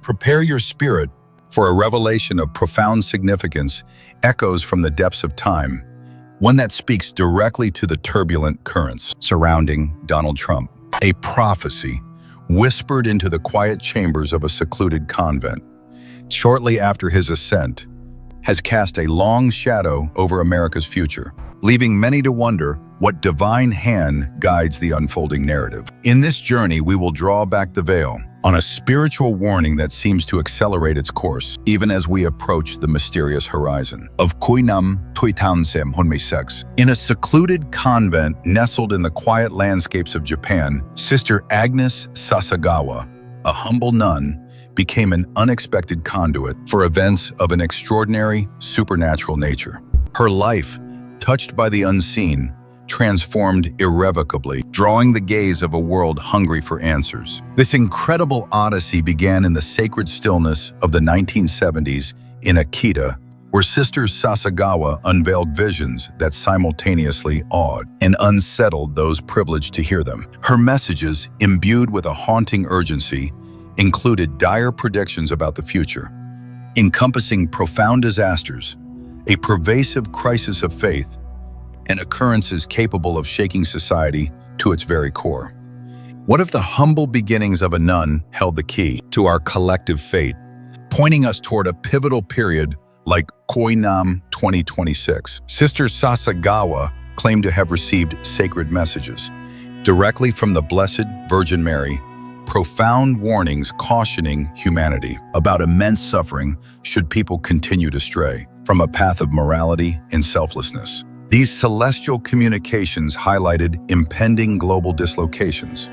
Prepare your spirit for a revelation of profound significance, echoes from the depths of time, one that speaks directly to the turbulent currents surrounding Donald Trump. A prophecy whispered into the quiet chambers of a secluded convent shortly after his ascent has cast a long shadow over America's future, leaving many to wonder what divine hand guides the unfolding narrative. In this journey, we will draw back the veil on a spiritual warning that seems to accelerate its course, even as we approach the mysterious horizon of Kuinam Tuitansem Honmei. In a secluded convent nestled in the quiet landscapes of Japan, Sister Agnes Sasagawa, a humble nun, became an unexpected conduit for events of an extraordinary, supernatural nature. Her life, touched by the unseen, transformed irrevocably, drawing the gaze of a world hungry for answers. This incredible odyssey began in the sacred stillness of the 1970s in Akita, where Sister Sasagawa unveiled visions that simultaneously awed and unsettled those privileged to hear them. Her messages, imbued with a haunting urgency, included dire predictions about the future, encompassing profound disasters, a pervasive crisis of faith, and occurrences capable of shaking society to its very core. What if the humble beginnings of a nun held the key to our collective fate, pointing us toward a pivotal period like Koinam 2026? Sister Sasagawa claimed to have received sacred messages directly from the Blessed Virgin Mary, profound warnings cautioning humanity about immense suffering should people continue to stray from a path of morality and selflessness. These celestial communications highlighted impending global dislocations,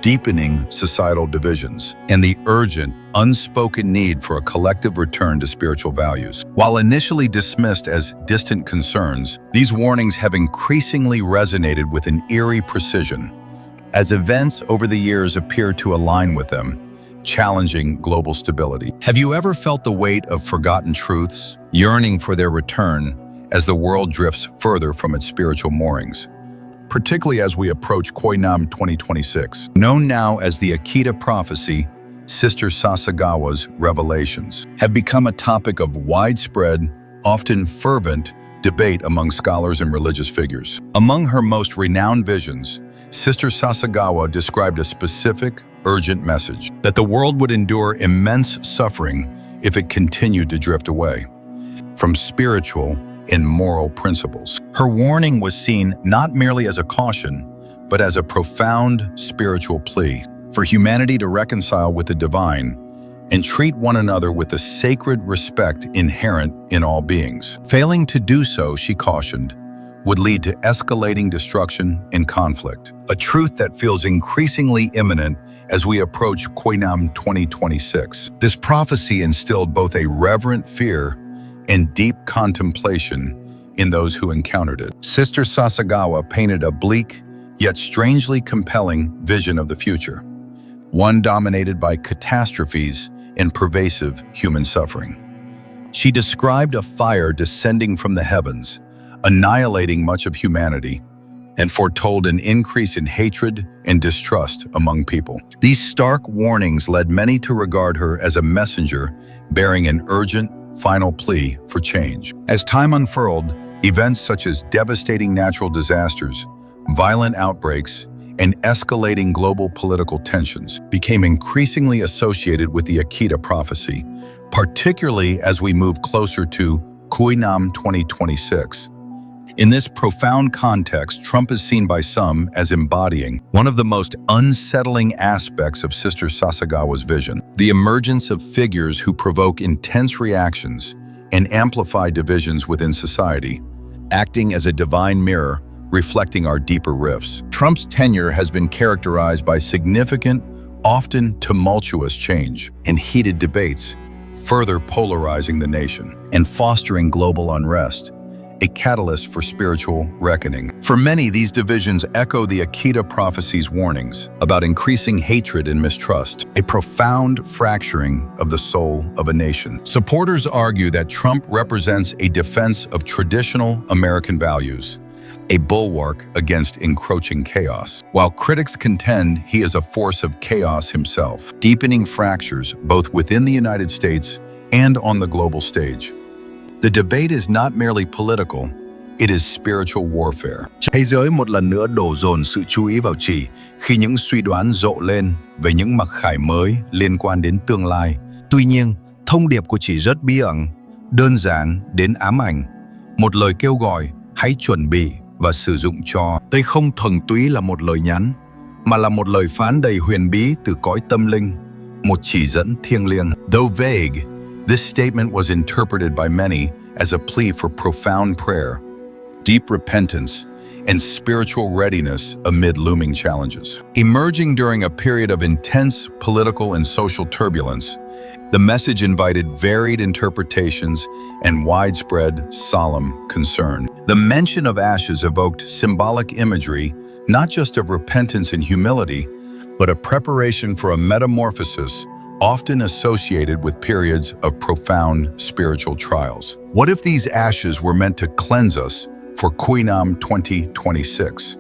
deepening societal divisions, and the urgent, unspoken need for a collective return to spiritual values. While initially dismissed as distant concerns, these warnings have increasingly resonated with an eerie precision, as events over the years appear to align with them, challenging global stability. Have you ever felt the weight of forgotten truths, yearning for their return as the world drifts further from its spiritual moorings, particularly as we approach Koinam 2026? Known now as the Akita Prophecy, Sister Sasagawa's revelations have become a topic of widespread, often fervent, debate among scholars and religious figures. Among her most renowned visions, Sister Sasagawa described a specific, urgent message that the world would endure immense suffering if it continued to drift away from spiritual and moral principles. Her warning was seen not merely as a caution, but as a profound spiritual plea for humanity to reconcile with the divine and treat one another with the sacred respect inherent in all beings. Failing to do so, she cautioned, would lead to escalating destruction and conflict, a truth that feels increasingly imminent as we approach Koinam 2026. This prophecy instilled both a reverent fear and deep contemplation in those who encountered it. Sister Sasagawa painted a bleak, yet strangely compelling vision of the future, one dominated by catastrophes and pervasive human suffering. She described a fire descending from the heavens, annihilating much of humanity, and foretold an increase in hatred and distrust among people. These stark warnings led many to regard her as a messenger bearing an urgent, final plea for change. As time unfurled, events such as devastating natural disasters, violent outbreaks, and escalating global political tensions became increasingly associated with the Akita Prophecy, particularly as we move closer to Koinam 2026. In this profound context, Trump is seen by some as embodying one of the most unsettling aspects of Sister Sasagawa's vision: the emergence of figures who provoke intense reactions and amplify divisions within society, acting as a divine mirror reflecting our deeper rifts. Trump's tenure has been characterized by significant, often tumultuous change and heated debates, further polarizing the nation and fostering global unrest, a catalyst for spiritual reckoning. For many, these divisions echo the Akita Prophecy's warnings about increasing hatred and mistrust, a profound fracturing of the soul of a nation. Supporters argue that Trump represents a defense of traditional American values, a bulwark against encroaching chaos, while critics contend he is a force of chaos himself, deepening fractures both within the United States and on the global stage. The debate is not merely political, it is spiritual warfare. Thế giới một lần nữa đổ dồn sự chú ý vào Trì khi những suy đoán rộ lên về những mặc khải mới liên quan đến tương lai. Tuy nhiên, thông điệp của Trì rất bí ẩn, đơn giản đến ám ảnh. Một lời kêu gọi, hãy chuẩn bị và sử dụng cho. Đây không thuần túy là một lời nhắn, mà là một lời phán đầy huyền bí từ cõi tâm linh, một chỉ dẫn thiêng liêng. Though vague, this statement was interpreted by many as a plea for profound prayer, deep repentance, and spiritual readiness amid looming challenges. Emerging during a period of intense political and social turbulence, the message invited varied interpretations and widespread, solemn concern. The mention of ashes evoked symbolic imagery, not just of repentance and humility, but a preparation for a metamorphosis often associated with periods of profound spiritual trials. What if these ashes were meant to cleanse us for Kuinam 2026?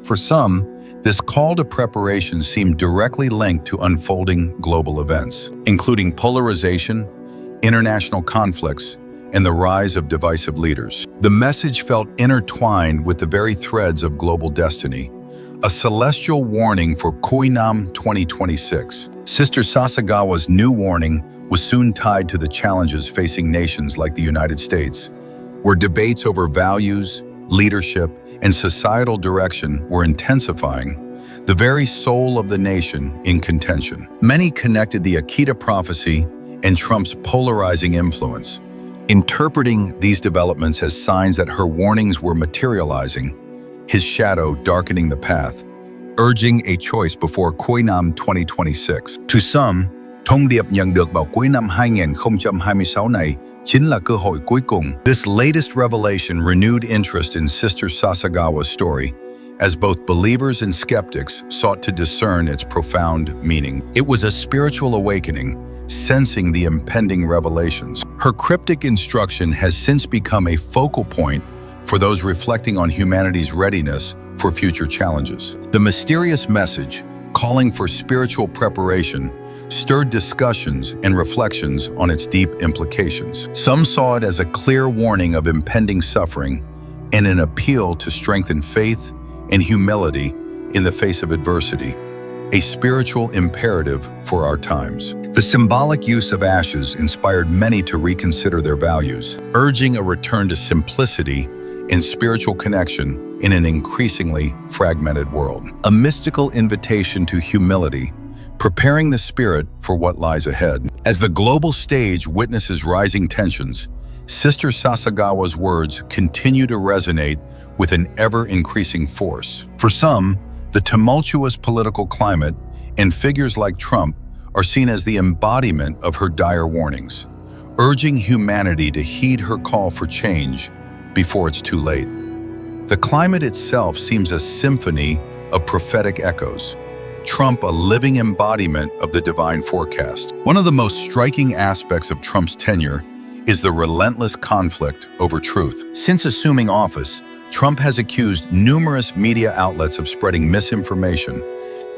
For some, this call to preparation seemed directly linked to unfolding global events, including polarization, international conflicts, and the rise of divisive leaders. The message felt intertwined with the very threads of global destiny, a celestial warning for Kuinam 2026. Sister Sasagawa's new warning was soon tied to the challenges facing nations like the United States, where debates over values, leadership, and societal direction were intensifying, the very soul of the nation in contention. Many connected the Akita Prophecy and Trump's polarizing influence, interpreting these developments as signs that her warnings were materializing, his shadow darkening the path, urging a choice before Kuinam 2026. To some, thông điệp nhận được vào cuối năm 2026 này chính là cơ hội cuối cùng. This latest revelation renewed interest in Sister Sasagawa's story, as both believers and skeptics sought to discern its profound meaning. It was a spiritual awakening, sensing the impending revelations. Her cryptic instruction has since become a focal point for those reflecting on humanity's readiness for future challenges. The mysterious message, calling for spiritual preparation, stirred discussions and reflections on its deep implications. Some saw it as a clear warning of impending suffering and an appeal to strengthen faith and humility in the face of adversity, a spiritual imperative for our times. The symbolic use of ashes inspired many to reconsider their values, urging a return to simplicity and spiritual connection in an increasingly fragmented world. A mystical invitation to humility, preparing the spirit for what lies ahead. As the global stage witnesses rising tensions, Sister Sasagawa's words continue to resonate with an ever-increasing force. For some, the tumultuous political climate and figures like Trump are seen as the embodiment of her dire warnings, urging humanity to heed her call for change before it's too late. The climate itself seems a symphony of prophetic echoes, Trump a living embodiment of the divine forecast. One of the most striking aspects of Trump's tenure is the relentless conflict over truth. Since assuming office, Trump has accused numerous media outlets of spreading misinformation,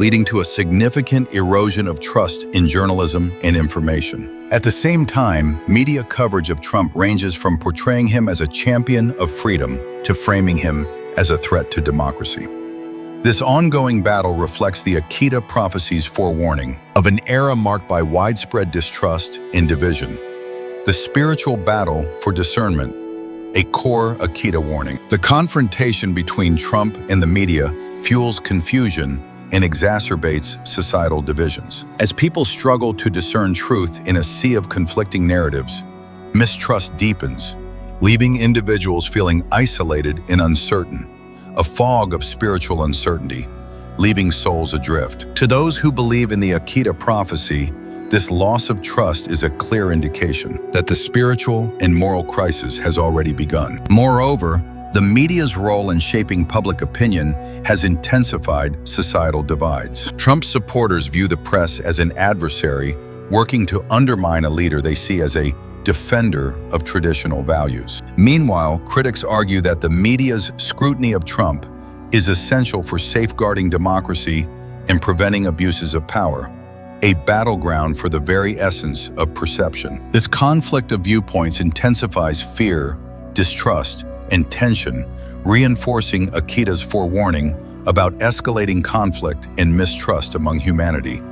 leading to a significant erosion of trust in journalism and information. At the same time, media coverage of Trump ranges from portraying him as a champion of freedom to framing him as a threat to democracy. This ongoing battle reflects the Akita Prophecy's forewarning of an era marked by widespread distrust and division. The spiritual battle for discernment, a core Akita warning. The confrontation between Trump and the media fuels confusion and exacerbates societal divisions. As people struggle to discern truth in a sea of conflicting narratives, mistrust deepens, leaving individuals feeling isolated and uncertain, a fog of spiritual uncertainty, leaving souls adrift. To those who believe in the Akita Prophecy, this loss of trust is a clear indication that the spiritual and moral crisis has already begun. Moreover, the media's role in shaping public opinion has intensified societal divides. Trump's supporters view the press as an adversary working to undermine a leader they see as a defender of traditional values. Meanwhile, critics argue that the media's scrutiny of Trump is essential for safeguarding democracy and preventing abuses of power, a battleground for the very essence of perception. This conflict of viewpoints intensifies fear, distrust, and tension, reinforcing Akita's forewarning about escalating conflict and mistrust among humanity.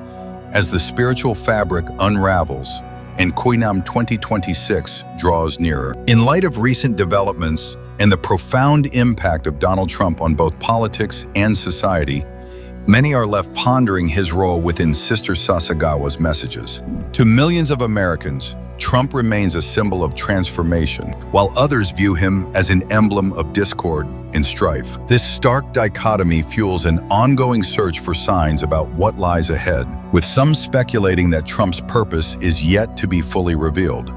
As the spiritual fabric unravels and Kuinam 2026 draws nearer. In light of recent developments and the profound impact of Donald Trump on both politics and society, many are left pondering his role within Sister Sasagawa's messages. To millions of Americans, Trump remains a symbol of transformation, while others view him as an emblem of discord and strife. This stark dichotomy fuels an ongoing search for signs about what lies ahead, with some speculating that Trump's purpose is yet to be fully revealed.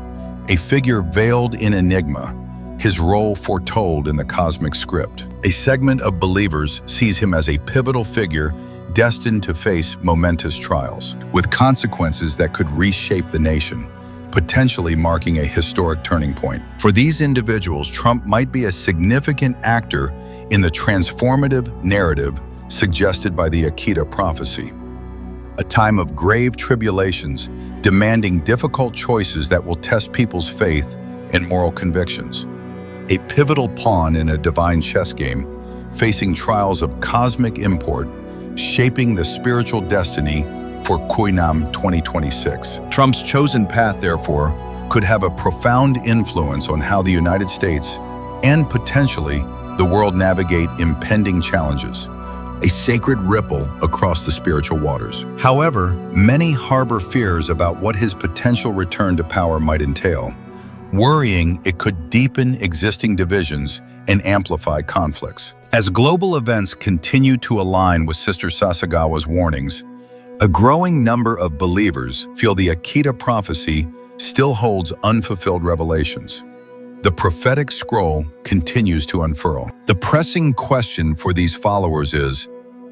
A figure veiled in enigma, his role foretold in the cosmic script. A segment of believers sees him as a pivotal figure destined to face momentous trials, with consequences that could reshape the nation, potentially marking a historic turning point. For these individuals, Trump might be a significant actor in the transformative narrative suggested by the Akita Prophecy, a time of grave tribulations demanding difficult choices that will test people's faith and moral convictions. A pivotal pawn in a divine chess game, facing trials of cosmic import, shaping the spiritual destiny for Kuinam 2026. Trump's chosen path, therefore, could have a profound influence on how the United States and potentially the world navigate impending challenges, a sacred ripple across the spiritual waters. However, many harbor fears about what his potential return to power might entail, worrying it could deepen existing divisions and amplify conflicts. As global events continue to align with Sister Sasagawa's warnings, a growing number of believers feel the Akita Prophecy still holds unfulfilled revelations. The prophetic scroll continues to unfurl. The pressing question for these followers is,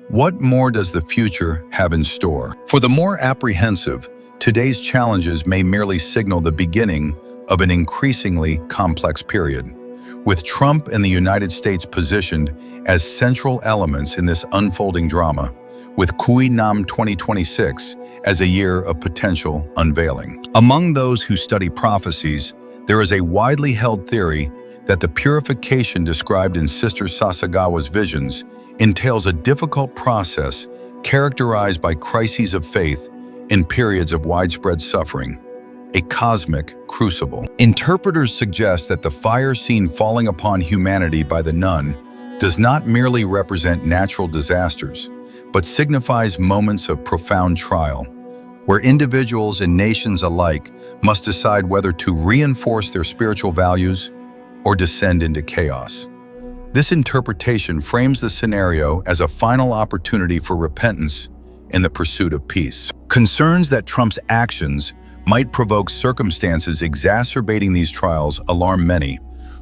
what more does the future have in store? For the more apprehensive, today's challenges may merely signal the beginning of an increasingly complex period, with Trump and the United States positioned as central elements in this unfolding drama, with Kuinam 2026 as a year of potential unveiling. Among those who study prophecies, there is a widely held theory that the purification described in Sister Sasagawa's visions entails a difficult process characterized by crises of faith and periods of widespread suffering, a cosmic crucible. Interpreters suggest that the fire seen falling upon humanity by the nun does not merely represent natural disasters, but signifies moments of profound trial, where individuals and nations alike must decide whether to reinforce their spiritual values or descend into chaos. This interpretation frames the scenario as a final opportunity for repentance in the pursuit of peace. Concerns that Trump's actions might provoke circumstances exacerbating these trials alarm many,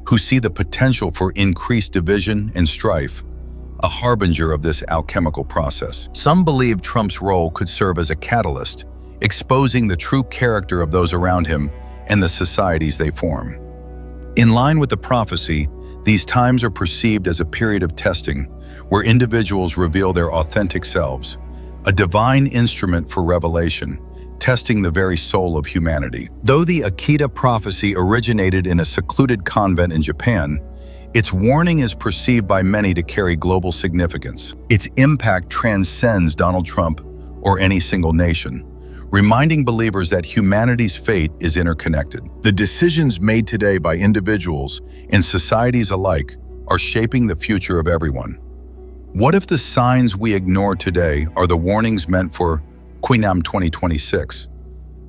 who see the potential for increased division and strife, a harbinger of this alchemical process. Some believe Trump's role could serve as a catalyst, exposing the true character of those around him and the societies they form. In line with the prophecy, these times are perceived as a period of testing, where individuals reveal their authentic selves, a divine instrument for revelation, testing the very soul of humanity. Though the Akita Prophecy originated in a secluded convent in Japan, its warning is perceived by many to carry global significance. Its impact transcends Donald Trump or any single nation, reminding believers that humanity's fate is interconnected. The decisions made today by individuals and societies alike are shaping the future of everyone. What if the signs we ignore today are the warnings meant for Kuinam 2026?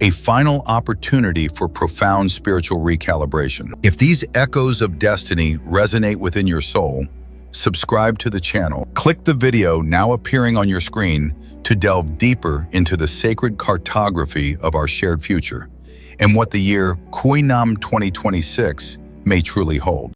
A final opportunity for profound spiritual recalibration. If these echoes of destiny resonate within your soul, subscribe to the channel. Click the video now appearing on your screen to delve deeper into the sacred cartography of our shared future and what the year Kuinam 2026 may truly hold.